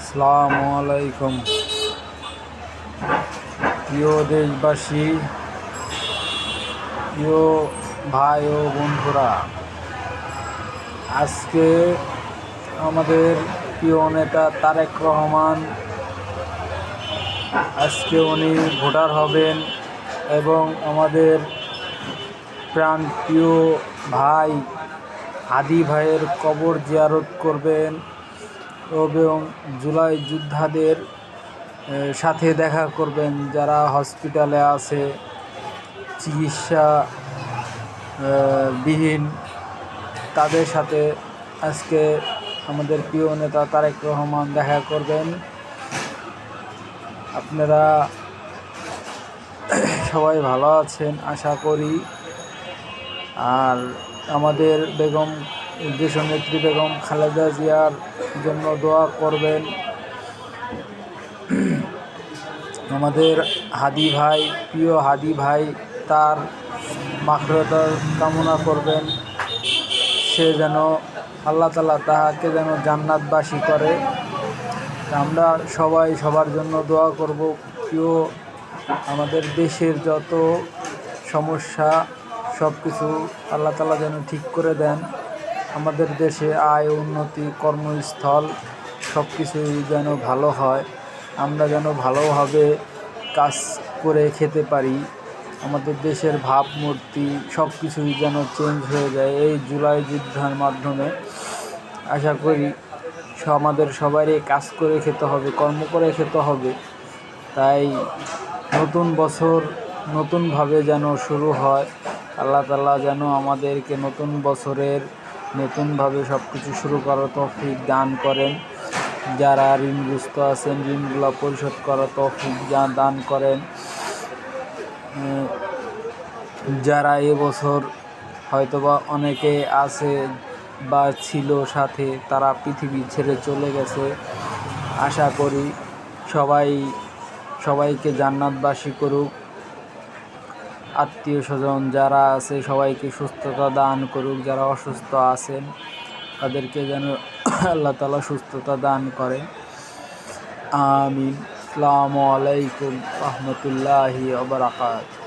আসসালামু আলাইকুম। প্রিয় দেশবাসী, প্রিয় ভাই ও বন্ধুরা, আজকে আমাদের প্রিয় নেতা তারেক রহমান আজকে উনি ভোটার হবেন এবং আমাদের প্রাণ প্রিয় ভাই হাদি ভাইয়ের কবর জিয়ারত করবেন এবং জুলাই যোদ্ধাদের সাথে দেখা করবেন যারা হসপিটালে আছে, চিকিৎসা বিহীন। তাদের সাথে আজকে আমাদের প্রিয় নেতা তারেক রহমান দেখা করবেন। আপনারা সবাই ভালো আছেন আশা করি। আর আমাদের দেশনেত্রী বেগম খালেদা জিয়ার জন্য দোয়া করবেন। আমাদের হাদি ভাই, প্রিয় হাদি ভাই, তার মাগফিরাতের কামনা করবেন। সে যেন আল্লাহ তাআলা তাহাকে যেন জান্নাতবাসী করে। আমরা সবাই সবার জন্য দোয়া করব। প্রিয় আমাদের দেশের যত সমস্যা সব কিছু আল্লাহ তাআলা যেন ঠিক করে দেন। আমাদের দেশে আয়, উন্নতি, কর্মস্থল সব কিছুই যেন ভালো হয়। আমরা যেন ভালোভাবে কাজ করে খেতে পারি। আমাদের দেশের ভাবমূর্তি সব কিছুই যেন চেঞ্জ হয়ে যায় এই জুলাই যুদ্ধের মাধ্যমে। আশা করি আমাদের সবারই কাজ করে খেতে হবে, কর্ম করে খেতে হবে। তাই নতুন বছর নতুনভাবে যেন শুরু হয়। আল্লাহ তাআলা যেন আমাদেরকে নতুন বছরের নতুনভাবে সব কিছু শুরু করার তৌফিক দান করেন। যারা ঋণগ্রস্ত আছেন ঋণগুলো পরিশোধ করার তৌফিক দান করেন। যারা এবছর হয়তোবা অনেকে আছে বা ছিল সাথে, তারা পৃথিবী ছেড়ে চলে গেছে। আশা করি সবাইকে জান্নাতবাসী করুক। আত্মীয় স্বজন যারা আছে সবাইকে সুস্থতা দান করুক। যারা অসুস্থ আছেন তাদেরকে যেন আল্লাহ তাআলা সুস্থতা দান করে। আমিন। আসসালামু আলাইকুম রাহমাতুল্লাহি ওয়া বারাকাতুহু।